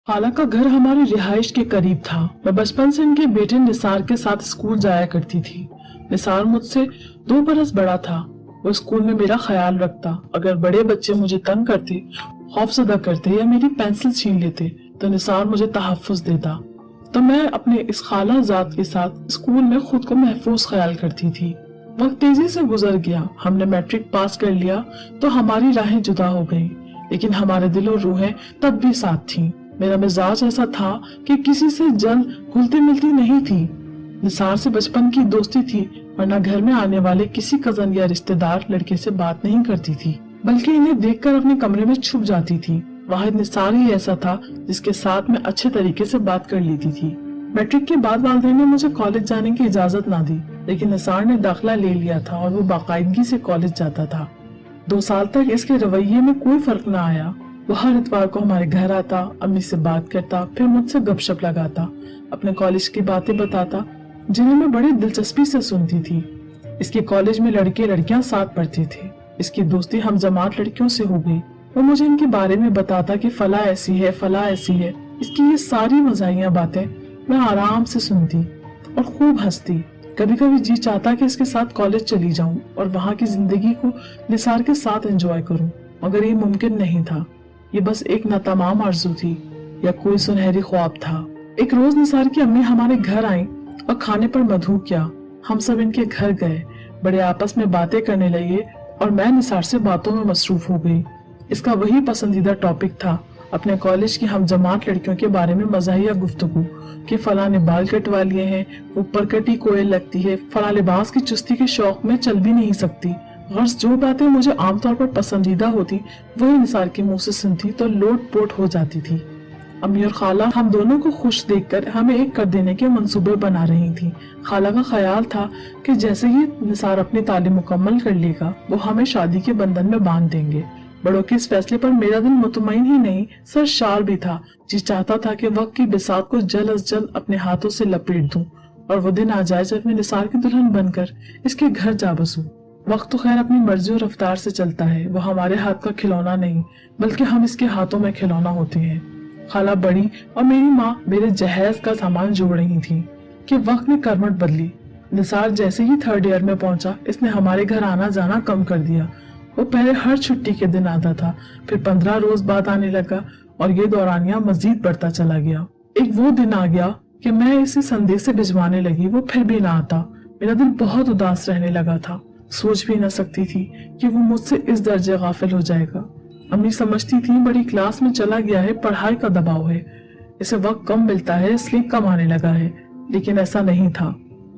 खाला का घर हमारी रिहाइश के करीब था। मैं बचपन से इनके बेटे निसार के साथ स्कूल जाया करती थी। निसार मुझसे 2 बरस बड़ा था। वो स्कूल में मेरा ख्याल रखता। अगर बड़े बच्चे मुझे तंग करते, खौफजदा करते या मेरी पेंसिल छीन लेते तो निसार मुझे तहफ्फुज देता। तो मैं अपने इस खाला जात के साथ स्कूल में खुद को महफूज ख्याल करती थी। वक्त तेजी से गुजर गया। हमने मैट्रिक पास कर लिया तो हमारी राहें जुदा हो गईं, लेकिन हमारे दिल और रूहें तब भी साथ थीं। मेरा मिजाज ऐसा था कि किसी से जल्द घुलती मिलती नहीं थी। निसार से बचपन की दोस्ती थी, वरना घर में आने वाले किसी कजन या रिश्तेदार लड़के से बात नहीं करती थी, बल्कि इन्हें देखकर अपने कमरे में छुप जाती थी। वाहिद निसार ही ऐसा था जिसके साथ मैं अच्छे तरीके से बात कर लेती थी। मैट्रिक के बाद वालिदैन ने मुझे कॉलेज जाने की इजाजत ना दी, लेकिन निसार ने दाखिला ले लिया था और वो बाकायदगी से कॉलेज जाता था। 2 साल तक इसके रवैये में कोई फर्क ना आया। वो हर इतवार को हमारे घर आता, अम्मी से बात करता, फिर मुझसे गपशप लगाता, अपने कॉलेज की बातें बताता जिन्हें मैं बड़ी दिलचस्पी से सुनती थी। इसके कॉलेज में लड़के लड़कियां साथ पढ़ते थे। इसकी दोस्ती हम जमात लड़कियों से हो गई। वो मुझे इनके बारे में बताता कि फला ऐसी है, फला ऐसी है। इसकी ये सारी मजाहिया बातें मैं आराम से सुनती और खूब हंसती। कभी कभी जी चाहता कि इसके साथ कॉलेज चली जाऊं और वहां की जिंदगी को निसार के साथ एंजॉय करूं, मगर ये मुमकिन नहीं था। ये बस एक नातमाम आरज़ू थी या कोई सुनहरी ख्वाब था। एक रोज निसार की अम्मी हमारे घर आई और खाने पर मधु किया। हम सब इनके घर गए, बड़े आपस में बातें करने लगे और मैं निसार से बातों में मसरूफ हो गई। इसका वही पसंदीदा टॉपिक था, अपने कॉलेज की हम जमात लड़कियों के बारे में मज़ाहिया गुफ्तगू कि फला ने बाल कटवा लिए हैं, ऊपर कटी कोयल लगती है, फला लिबास की चुस्ती के शौक में चल भी नहीं सकती। गर्ज जो बातें मुझे आमतौर पर पसंदीदा होती वही निसार के मुंह से सुनती तो लोट पोट हो जाती थी। अम्मी और खाला हम दोनों को खुश देखकर हमें एक कर देने के मंसूबे बना रही थी। खाला का ख्याल था कि जैसे ही निसार अपनी तालीम मुकम्मल कर लेगा वो हमें शादी के बंधन में बांध देंगे। बड़ों के इस फैसले पर मेरा दिल मुतमईन ही नहीं सरशार भी था। जी चाहता था कि वक्त की बिसात को जल्द अज जल्द अपने हाथों से लपेट दूं और वो दिन आ जाए जब मैं निसार की दुल्हन बनकर इसके घर जा बसूं। वक्त तो खैर अपनी मर्जी और रफ्तार से चलता है। वो हमारे हाथ का खिलौना नहीं, बल्कि हम इसके हाथों में खिलौना होते हैं। खाला बड़ी और मेरी माँ मेरे जहेज का सामान जोड़ रही थी कि वक्त ने करवट बदली। निसार जैसे ही 3rd ईयर में पहुंचा, इसने हमारे घर आना जाना कम कर दिया। वो पहले हर छुट्टी के दिन आता था, फिर 15 रोज बाद आने लगा और ये दौरानिया मजीद बढ़ता चला गया। एक वो दिन आ गया कि मैं इसे संदेश से भिजवाने लगी, वो फिर भी ना आता। मेरा दिल बहुत उदास रहने लगा था। सोच भी न सकती थी कि वो मुझसे इस दर्जे गाफिल हो जाएगा। अम्मी समझती थी बड़ी क्लास में चला गया है, पढ़ाई का दबाव है, इसे वक्त कम मिलता है इसलिए कम आने लगा है, लेकिन ऐसा नहीं था।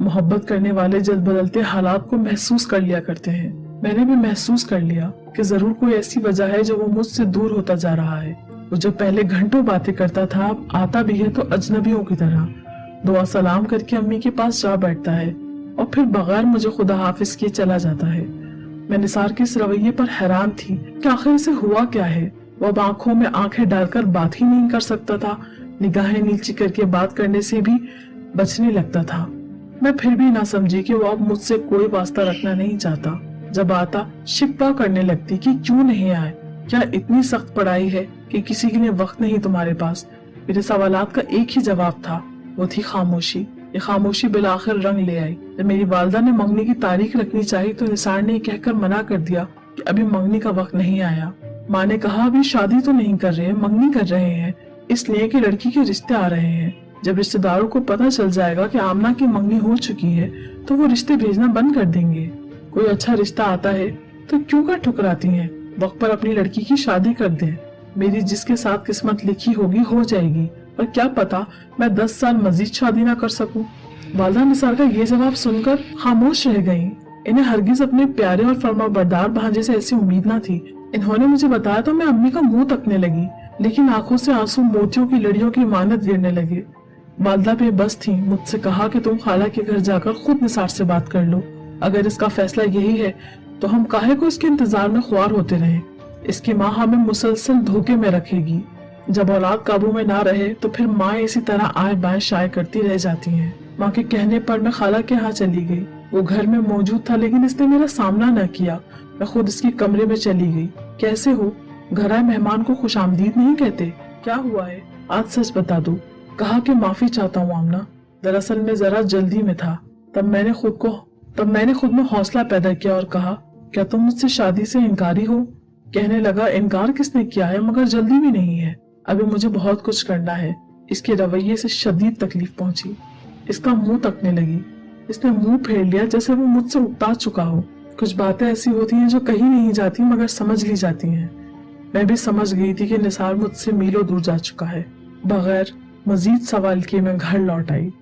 मोहब्बत करने वाले जल्द बदलते हालात को महसूस कर लिया करते हैं। मैंने भी महसूस कर लिया कि जरूर कोई ऐसी वजह है जो वो मुझसे दूर होता जा रहा है। वो जो पहले घंटों बातें करता था अब आता भी है तो अजनबियों की तरह दुआ सलाम करके अम्मी के पास जा बैठता है और फिर बगैर मुझे खुदा हाफिज किए चला जाता है। मैं निसार के इस रवैये पर हैरान थी कि आखिर इसे हुआ क्या है। वो अब आंखों में आंखें डालकर बात ही नहीं कर सकता था, निगाहें नीची करके बात करने से भी बचने लगता था। मैं फिर भी ना समझी कि वो अब मुझसे कोई वास्ता रखना नहीं चाहता। जब आता शिकवा करने लगती कि क्यों नहीं आए, क्या इतनी सख्त पढ़ाई है कि किसी के लिए वक्त नहीं तुम्हारे पास। मेरे सवालात का एक ही जवाब था, वो थी खामोशी। ये खामोशी बिलाखिर रंग ले आई। जब मेरी वालदा ने मंगनी की तारीख रखनी चाहिए तो निसार ने कहकर मना कर दिया कि अभी मंगनी का वक्त नहीं आया। माँ ने कहा अभी शादी तो नहीं कर रहे, मंगनी कर रहे हैं, इसलिए कि लड़की के रिश्ते आ रहे हैं। जब रिश्तेदारों को पता चल जाएगा कि आमना की मंगनी हो चुकी है तो वो रिश्ते भेजना बंद कर देंगे। कोई अच्छा रिश्ता आता है तो क्यों कर ठुकराती हैं, वक्त पर अपनी लड़की की शादी कर दें। मेरी जिसके साथ किस्मत लिखी होगी हो जाएगी, और क्या पता मैं 10 साल मजीद शादी ना कर सकूं। वालदा निसार का ये जवाब सुनकर खामोश रह गईं। इन्हें हरगिज अपने प्यारे और फरमाबरदार भांजे से ऐसी उम्मीद ना थी। इन्होंने मुझे बताया तो मैं अम्मी का मुंह तकने लगी, लेकिन आंखों से आंसू मोतियों की लड़ियों की मानत गिरने लगे। वालदा बेबस थी। मुझसे कहा कि तुम खाला के घर जाकर खुद निसार से बात कर लो। अगर इसका फैसला यही है तो हम काहे को इसके इंतजार में ख्वार होते रहे। इसकी माँ हमें मुसलसल धोखे में रखेगी। जब औलाद काबू में ना रहे तो फिर माँ इसी तरह आए बाएं शाये करती रह जाती हैं। माँ के कहने पर मैं खाला के यहाँ चली गई। वो घर में मौजूद था लेकिन इसने मेरा सामना न किया। मैं खुद इसके कमरे में चली गई। कैसे हो? घर आए मेहमान को खुशामदीद नहीं कहते। क्या हुआ है? आज सच बता दो। कहा कि माफी चाहता हूँ आमना, दरअसल मैं जरा जल्दी में था। तब मैंने खुद में हौसला पैदा किया और कहा, क्या तुम मुझसे शादी से इनकारी हो? कहने लगा, इनकार किसने किया है, मगर जल्दी भी नहीं है, अभी मुझे बहुत कुछ करना है। इसके रवैये से शदीद तकलीफ पहुंची। इसका मुंह तकने लगी। इसने मुंह फेर लिया जैसे वो मुझसे उकता चुका हो। कुछ बातें ऐसी होती हैं जो कहीं नहीं जाती मगर समझ ली जाती हैं। मैं भी समझ गई थी कि निसार मुझसे मीलों दूर जा चुका है। बगैर मजीद सवाल किए मैं घर लौट आई।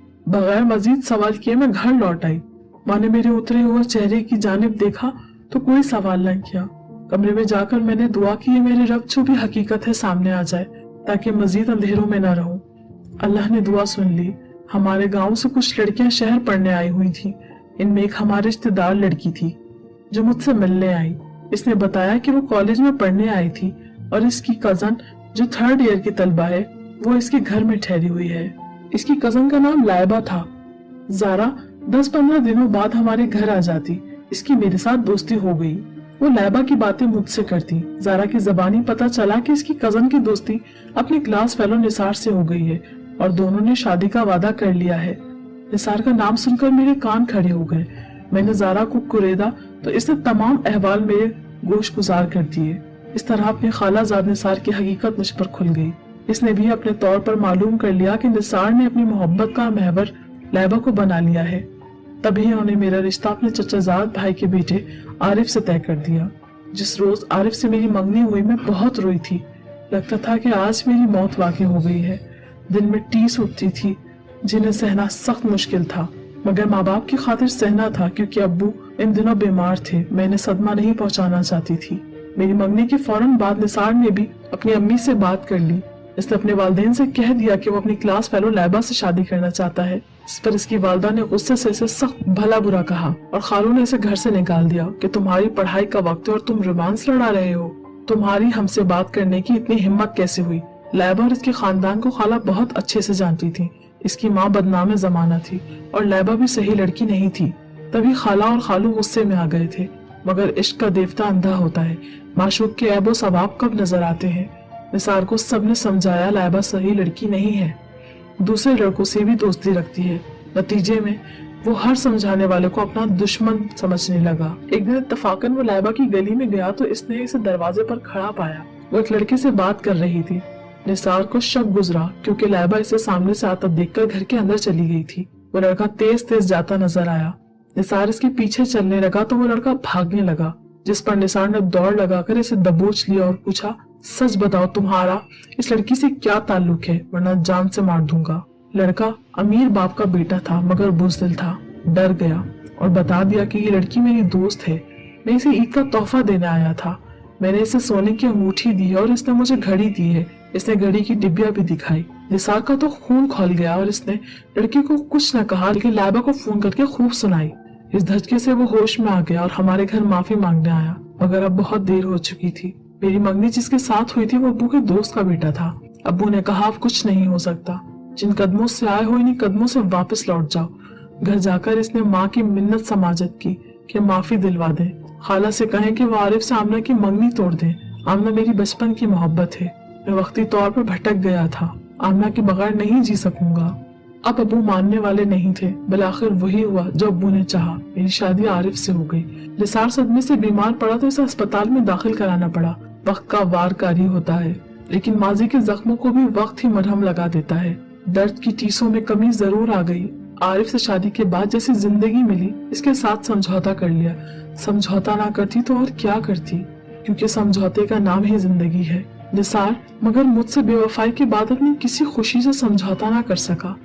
माँ ने मेरे उतरे हुए चेहरे की जानिब देखा तो कोई सवाल न किया। कमरे में जाकर मैंने दुआ की, ये मेरे रब जो भी हकीकत है सामने आ जाए ताकि मजीद अंधेरों में न रहूं। अल्लाह ने दुआ सुन ली। हमारे गांव से कुछ लड़कियां शहर पढ़ने आई हुई थी। इनमें एक हमारे रिश्तेदार लड़की थी जो मुझसे मिलने आई। इसने बताया कि वो कॉलेज में पढ़ने आई थी और इसकी कजन जो 3rd ईयर की तलबा है वो इसके घर में ठहरी हुई है। इसकी कजन का नाम लाइबा था। ज़ारा 10-15 दिनों बाद हमारे घर आ जाती। इसकी मेरे साथ दोस्ती हो गई। वो लाइबा की बातें मुझसे करती। ज़ारा की ज़बानी पता चला कि इसकी कजन की दोस्ती अपने क्लास फेलो निसार से हो गई है और दोनों ने शादी का वादा कर लिया है। निसार का नाम सुनकर मेरे कान खड़े हो गए। मैंने ज़ारा को कुरेदा तो इसने तमाम अहवाल मेरे गोश गुजार कर दिए। इस तरह अपने खालाजाद निसार की हकीकत मुझ पर खुल गई। इसने भी अपने तौर पर मालूम कर लिया कि निसार ने अपनी मोहब्बत का महवर लाइबा को बना लिया है। तभी उन्होंने मेरा रिश्ता अपने चचाजाद भाई के बेटे आरिफ से तय कर दिया। जिस रोज आरिफ से मेरी मंगनी हुई मैं बहुत रोई थी। लगता था कि आज मेरी मौत वाक़ई हो गई है। दिल में टीस उठती थी जिन्हें सहना सख्त मुश्किल था, मगर माँ बाप की खातिर सहना था क्योंकि अब्बू इन दिनों बीमार थे। मैं इन्हें सदमा नहीं पहुंचाना चाहती थी। मेरी मंगनी के फौरन बाद निसार ने भी अपनी अम्मी से बात कर ली। इसने अपने वालिदैन से कह दिया कि वो अपनी क्लास फेलो लाइबा से शादी करना चाहता है। इस पर इसकी वालदा ने गुस्से से इसे सख्त भला बुरा कहा और खालू ने इसे घर से निकाल दिया कि तुम्हारी पढ़ाई का वक्त है और तुम रोमांस लड़ा रहे हो। तुम्हारी हमसे बात करने की इतनी हिम्मत कैसे हुई? लाइबा और इसके खानदान को खाला बहुत अच्छे से जानती थी। इसकी माँ बदनाम जमाना थी और लाइबा भी सही लड़की नहीं थी। तभी खाला और खालू गुस्से में आ गए थे। मगर इश्क का देवता अंधा होता है। माशूक के ऐबो सवाब कब नजर आते हैं। निसार को सबने समझाया लाइबा सही लड़की नहीं है, दूसरे लड़कों से भी दोस्ती रखती है। नतीजे में वो हर समझाने वाले को अपना दुश्मन समझने लगा। एक दिन इत्तफाकन वो लाइबा की गली में गया तो इसने इसे दरवाजे पर खड़ा पाया। वो एक लड़के से बात कर रही थी। निसार को शक गुजरा क्योंकि लाइबा इसे सामने से आता देखकर घर के अंदर चली गई थी। वो लड़का तेज तेज जाता नजर आया। निसार इसके पीछे चलने लगा तो वो लड़का भागने लगा, जिस पर निसार ने दौड़ लगाकर इसे दबोच लिया और पूछा, सच बताओ तुम्हारा इस लड़की से क्या ताल्लुक है, वरना जान से मार दूंगा। लड़का अमीर बाप का बेटा था मगर बुज़दिल था। डर गया और बता दिया कि ये लड़की मेरी दोस्त है, मैं इसे ईद का तोहफा देने आया था। मैंने इसे सोने की अंगूठी दी है और इसने मुझे घड़ी दी है। इसने घड़ी की डिब्बिया भी दिखाई। निसार का तो खून खौल गया और इसने लड़की को कुछ न कहा लेकिन लाइबा को फोन करके खूब सुनाई। इस धचके से वो होश में आ गया और हमारे घर माफी मांगने आया, मगर अब बहुत देर हो चुकी थी। मेरी मंगनी जिसके साथ हुई थी वो अब्बू के दोस्त का बेटा था। अब्बू ने कहा, अब कुछ नहीं हो सकता, जिन कदमों से आए हो इन्हीं कदमों से वापस लौट जाओ। घर जाकर इसने माँ की मिन्नत समाजत की कि माफी दिलवा दे। खाला से कहें कि वो आरिफ से आमना की मंगनी तोड़ दे। आमना मेरी बचपन की मोहब्बत है। मैं वक्ती तौर पर भटक गया था। आमना के बगैर नहीं जी सकूंगा। अब अब्बू मानने वाले नहीं थे। बिलाखिर वही हुआ जो अब्बू ने चाहा। मेरी शादी आरिफ से हो गई। निसार सदमे से बीमार पड़ा तो इसे अस्पताल में दाखिल कराना पड़ा। वक्त का वारकारी होता है, लेकिन माजी के जख्मों को भी वक्त ही मरहम लगा देता है। दर्द की टीसों में कमी जरूर आ गई। आरिफ से शादी के बाद जैसी जिंदगी मिली, इसके साथ समझौता कर लिया। समझौता ना करती तो और क्या करती, क्योंकि समझौते का नाम ही जिंदगी है। निसार मगर मुझसे बेवफाई के बाद अपनी किसी खुशी से समझौता ना कर सका।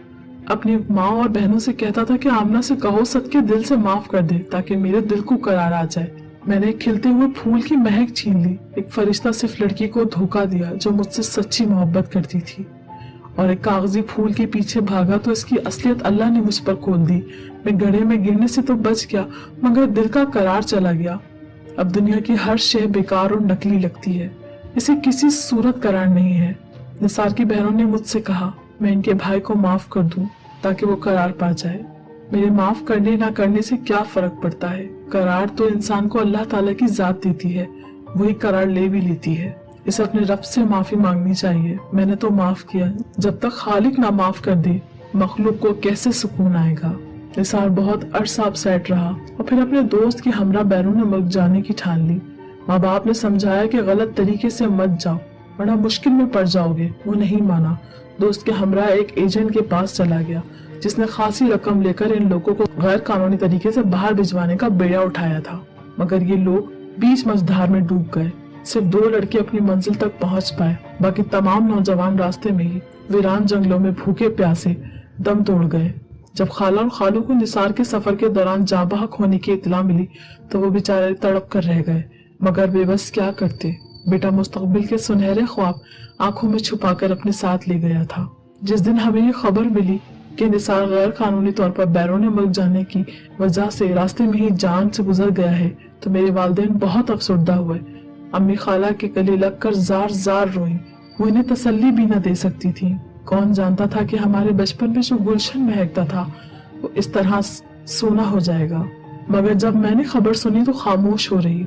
अपनी माँ और बहनों से कहता था कि आमना से कहो सदके दिल से माफ कर दे ताकि मेरे दिल को करार आ जाए। मैंने एक खिलते हुए फूल की महक छीन ली। एक फरिश्ता सिर्फ लड़की को धोखा दिया जो मुझसे सच्ची मोहब्बत करती थी, और एक कागजी फूल के पीछे भागा तो इसकी असलियत अल्लाह ने मुझ पर खोल दी। मैं गड्ढे में गिरने से तो बच गया, मगर दिल का करार चला गया। अब दुनिया की हर शय बेकार और नकली लगती है, इसे किसी सूरत करार नहीं है। निसार की बहनों ने मुझसे कहा मैं इनके भाई को माफ कर दूं ताकि वो करार पा जाए। मेरे माफ करने ना करने से क्या फर्क पड़ता है। करार तो इंसान को अल्लाह ताला की जात देती है, वही करार ले भी लेती है। इसे अपने रब से माफी मांगनी चाहिए। मैंने तो माफ किया, जब तक खालिक ना माफ कर दे मखलूक को कैसे सुकून आएगा। निसार बहुत अरसा अपसेट रहा और फिर अपने दोस्त की हमरा बैरून मुल्क जाने की ठान ली। माँ बाप ने समझाया कि गलत तरीके से मत जाओ वरना मुश्किल में पड़ जाओगे। वो नहीं माना। दोस्त के हमरा एक एजेंट के पास चला गया जिसने खासी रकम लेकर इन लोगों को गैर कानूनी तरीके से बाहर भिजवाने का बेड़ा उठाया था, मगर ये लोग बीच मझधार में डूब गए। सिर्फ 2 लड़के अपनी मंजिल तक पहुंच पाए, बाकी तमाम नौजवान रास्ते में ही वीरान जंगलों में भूखे प्यासे दम तोड़ गए। जब खाला और खालू को निसार के सफर के दौरान जाँ बहक होने की इत्तला मिली तो वो बेचारे तड़प कर रह गए, मगर बेबस क्या करते। बेटा मुस्तकबिल के सुनहरे ख्वाब आंखों में छुपाकर अपने साथ ले गया था। जिस दिन हमें ये खबर मिली कि निसार गैर कानूनी तौर पर बैरून मुल्क जाने की वजह से रास्ते में ही जान से गुजर गया है तो मेरे वालिदैन बहुत अफसरदा हुए। अम्मी खाला के गले लगकर जार जार रोई। वो इन्हें तसल्ली भी न दे सकती थी। कौन जानता था कि हमारे बचपन में जो गुलशन महकता था वो इस तरह सूना हो जाएगा। मगर जब मैंने खबर सुनी तो खामोश हो रही।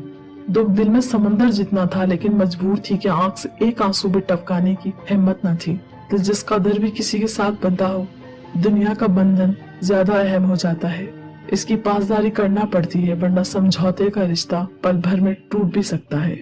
दुख दिल में समंदर जितना था, लेकिन मजबूर थी कि आंख से एक आंसू भी टपकाने की हिम्मत न थी। दिल जिस कदर भी किसी के साथ बंधा हो, दुनिया का बंधन ज्यादा अहम हो जाता है। इसकी पासदारी करना पड़ती है, वरना समझौते का रिश्ता पल भर में टूट भी सकता है।